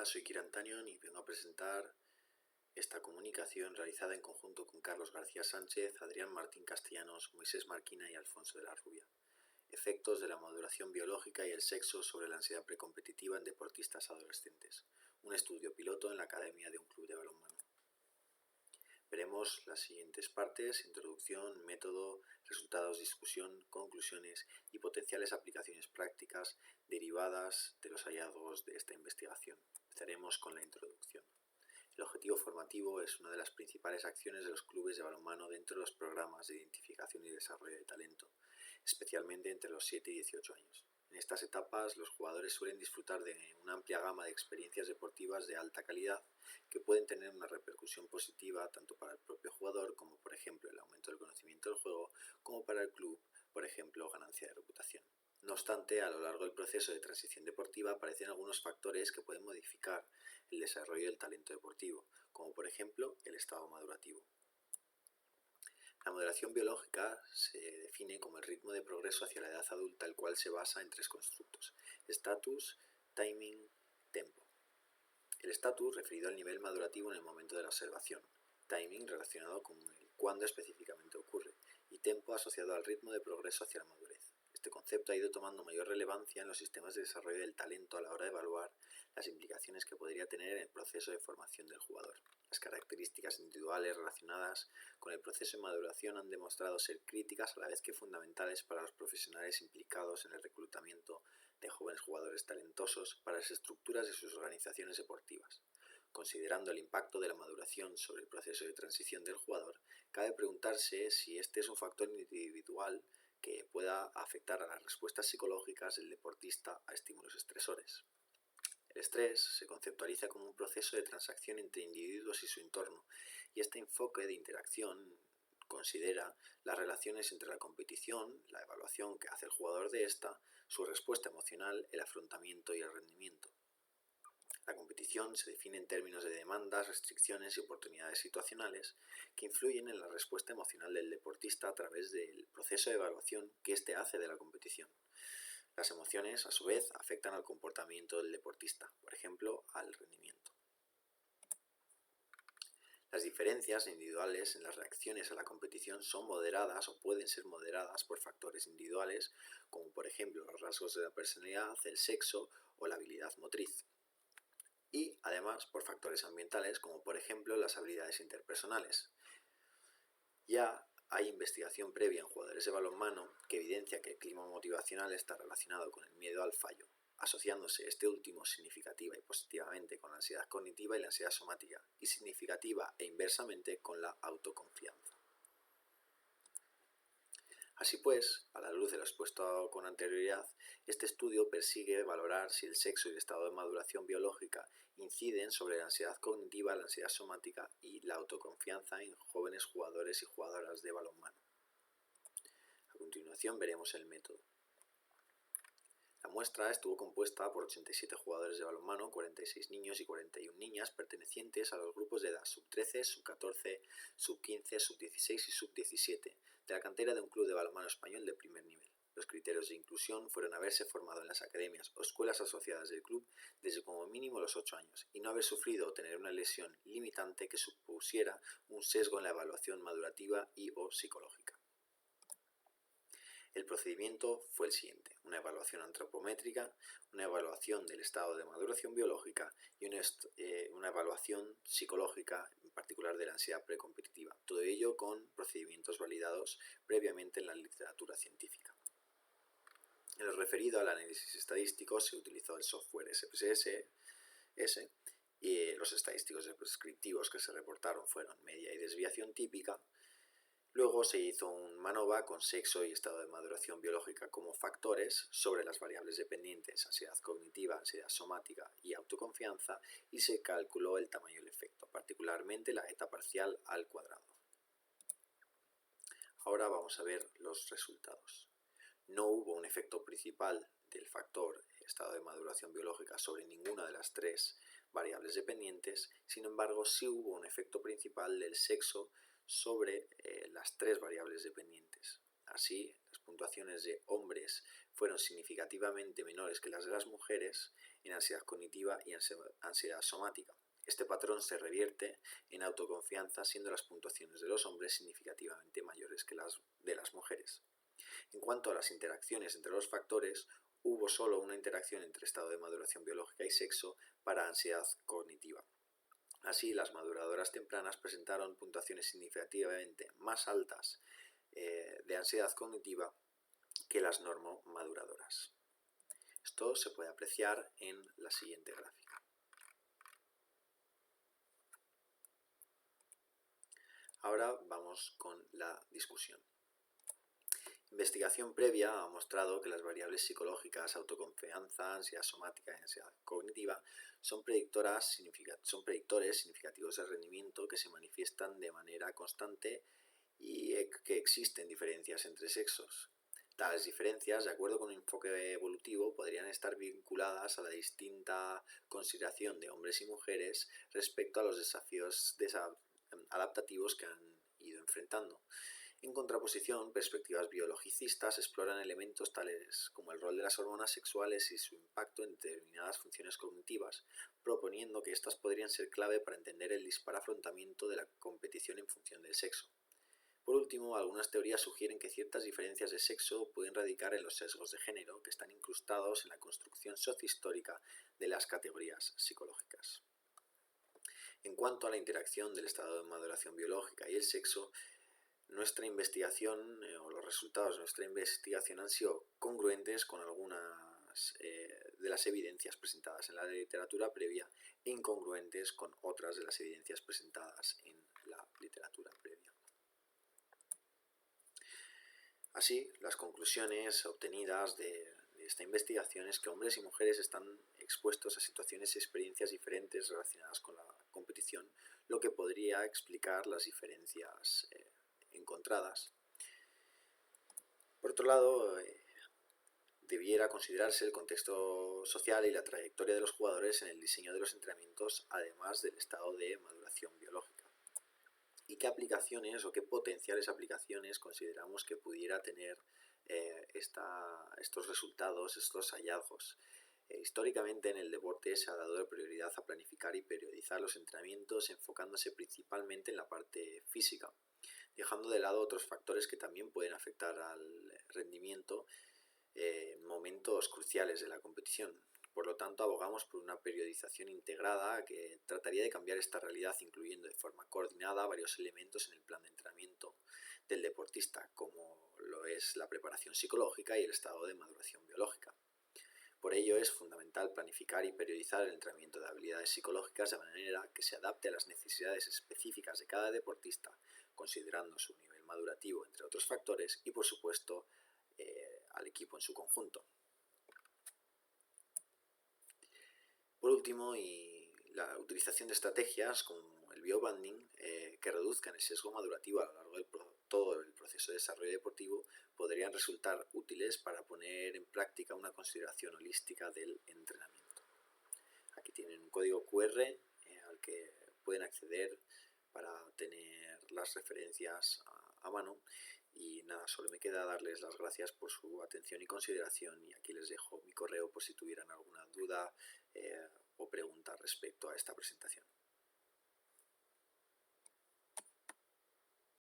Hola, soy Kieran Tanion y vengo a presentar esta comunicación realizada en conjunto con Carlos García Sánchez, Adrián Martín Castellanos, Moisés Marquina y Alfonso de la Rubia. Efectos de la maduración biológica y el sexo sobre la ansiedad precompetitiva en deportistas adolescentes. Un estudio piloto en la academia de un club de balonmano. Veremos las siguientes partes: introducción, método, resultados, discusión, conclusiones y potenciales aplicaciones prácticas derivadas de los hallazgos de esta investigación. Empezaremos con la introducción. El objetivo formativo es una de las principales acciones de los clubes de balonmano dentro de los programas de identificación y desarrollo de talento, especialmente entre los 7 y 18 años. En estas etapas, los jugadores suelen disfrutar de una amplia gama de experiencias deportivas de alta calidad que pueden tener una repercusión positiva tanto para el propio jugador, como por ejemplo el aumento del conocimiento del juego, como para el club, por ejemplo, ganancia de reputación. No obstante, a lo largo del proceso de transición deportiva aparecen algunos factores que pueden modificar el desarrollo del talento deportivo, como por ejemplo el estado madurativo. La maduración biológica se define como el ritmo de progreso hacia la edad adulta, el cual se basa en tres constructos: estatus, timing, tempo. El estatus referido al nivel madurativo en el momento de la observación, timing relacionado con el cuándo específicamente ocurre y tempo asociado al ritmo de progreso hacia la madurez. Este concepto ha ido tomando mayor relevancia en los sistemas de desarrollo del talento a la hora de evaluar las implicaciones que podría tener en el proceso de formación del jugador. Las características individuales relacionadas con el proceso de maduración han demostrado ser críticas a la vez que fundamentales para los profesionales implicados en el reclutamiento de jóvenes jugadores talentosos para las estructuras de sus organizaciones deportivas. Considerando el impacto de la maduración sobre el proceso de transición del jugador, cabe preguntarse si este es un factor individual que pueda afectar a las respuestas psicológicas del deportista a estímulos estresores. El estrés se conceptualiza como un proceso de transacción entre individuos y su entorno, y este enfoque de interacción considera las relaciones entre la competición, la evaluación que hace el jugador de esta, su respuesta emocional, el afrontamiento y el rendimiento. La competición se define en términos de demandas, restricciones y oportunidades situacionales que influyen en la respuesta emocional del deportista a través del proceso de evaluación que éste hace de la competición. Las emociones, a su vez, afectan al comportamiento del deportista, por ejemplo, al rendimiento. Las diferencias individuales en las reacciones a la competición son moderadas o pueden ser moderadas por factores individuales, como por ejemplo los rasgos de la personalidad, el sexo o la habilidad motriz. Y además por factores ambientales, como por ejemplo las habilidades interpersonales. Ya hay investigación previa en jugadores de balonmano que evidencia que el clima motivacional está relacionado con el miedo al fallo, asociándose este último significativa y positivamente con la ansiedad cognitiva y la ansiedad somática, y significativa e inversamente con la autoconfianza. Así pues, a la luz de lo expuesto con anterioridad, este estudio persigue valorar si el sexo y el estado de maduración biológica inciden sobre la ansiedad cognitiva, la ansiedad somática y la autoconfianza en jóvenes jugadores y jugadoras de balonmano. A continuación veremos el método. La muestra estuvo compuesta por 87 jugadores de balonmano, 46 niños y 41 niñas pertenecientes a los grupos de edad sub-13, sub-14, sub-15, sub-16 y sub-17 de la cantera de un club de balonmano español de primer nivel. Los criterios de inclusión fueron haberse formado en las academias o escuelas asociadas del club desde como mínimo los 8 años y no haber sufrido o tener una lesión limitante que supusiera un sesgo en la evaluación madurativa y o psicológica. El procedimiento fue el siguiente: una evaluación antropométrica, una evaluación del estado de maduración biológica y una evaluación psicológica, en particular de la ansiedad precompetitiva. Todo ello con procedimientos validados previamente en la literatura científica. En lo referido al análisis estadístico se utilizó el software SPSS y los estadísticos descriptivos que se reportaron fueron media y desviación típica. Luego se hizo un MANOVA con sexo y estado de maduración biológica como factores sobre las variables dependientes, ansiedad cognitiva, ansiedad somática y autoconfianza, y se calculó el tamaño del efecto, particularmente la eta parcial al cuadrado. Ahora vamos a ver los resultados. No hubo un efecto principal del factor estado de maduración biológica sobre ninguna de las tres variables dependientes, sin embargo sí hubo un efecto principal del sexo sobre las tres variables dependientes. Así, las puntuaciones de hombres fueron significativamente menores que las de las mujeres en ansiedad cognitiva y ansiedad somática. Este patrón se revierte en autoconfianza, siendo las puntuaciones de los hombres significativamente mayores que las de las mujeres. En cuanto a las interacciones entre los factores, hubo solo una interacción entre estado de maduración biológica y sexo para ansiedad cognitiva. Así, las maduradoras tempranas presentaron puntuaciones significativamente más altas de ansiedad cognitiva que las normomaduradoras. Esto se puede apreciar en la siguiente gráfica. Ahora vamos con la discusión. Investigación previa ha mostrado que las variables psicológicas, autoconfianza, ansiedad somática y ansiedad cognitiva son predictores significativos de rendimiento que se manifiestan de manera constante y que existen diferencias entre sexos. Tales diferencias, de acuerdo con un enfoque evolutivo, podrían estar vinculadas a la distinta consideración de hombres y mujeres respecto a los desafíos adaptativos que han ido enfrentando. En contraposición, perspectivas biologicistas exploran elementos tales como el rol de las hormonas sexuales y su impacto en determinadas funciones cognitivas, proponiendo que éstas podrían ser clave para entender el dispar afrontamiento de la competición en función del sexo. Por último, algunas teorías sugieren que ciertas diferencias de sexo pueden radicar en los sesgos de género que están incrustados en la construcción sociohistórica de las categorías psicológicas. En cuanto a la interacción del estado de maduración biológica y el sexo, nuestra investigación o los resultados de nuestra investigación han sido congruentes con algunas de las evidencias presentadas en la literatura previa e incongruentes con otras de las evidencias presentadas en la literatura previa. Así, las conclusiones obtenidas de esta investigación es que hombres y mujeres están expuestos a situaciones y experiencias diferentes relacionadas con la competición, lo que podría explicar las diferencias encontradas. Por otro lado, debiera considerarse el contexto social y la trayectoria de los jugadores en el diseño de los entrenamientos, además del estado de maduración biológica. ¿Y qué aplicaciones o qué potenciales aplicaciones consideramos que pudiera tener estos resultados, estos hallazgos? Históricamente en el deporte se ha dado prioridad a planificar y periodizar los entrenamientos, enfocándose principalmente en la parte física, dejando de lado otros factores que también pueden afectar al rendimiento en momentos cruciales de la competición. Por lo tanto, abogamos por una periodización integrada que trataría de cambiar esta realidad, incluyendo de forma coordinada varios elementos en el plan de entrenamiento del deportista, como lo es la preparación psicológica y el estado de maduración biológica. Por ello es fundamental planificar y periodizar el entrenamiento de habilidades psicológicas de manera que se adapte a las necesidades específicas de cada deportista, considerando su nivel madurativo, entre otros factores, y por supuesto al equipo en su conjunto. Por último, la utilización de estrategias como el biobanding que reduzcan el sesgo madurativo a lo largo de todo el proceso de desarrollo deportivo podrían resultar útiles para poner en práctica una consideración holística del entrenamiento. Aquí tienen un código QR al que pueden acceder para tener las referencias a mano. Y nada, solo me queda darles las gracias por su atención y consideración, y aquí les dejo mi correo por si tuvieran alguna duda o pregunta respecto a esta presentación.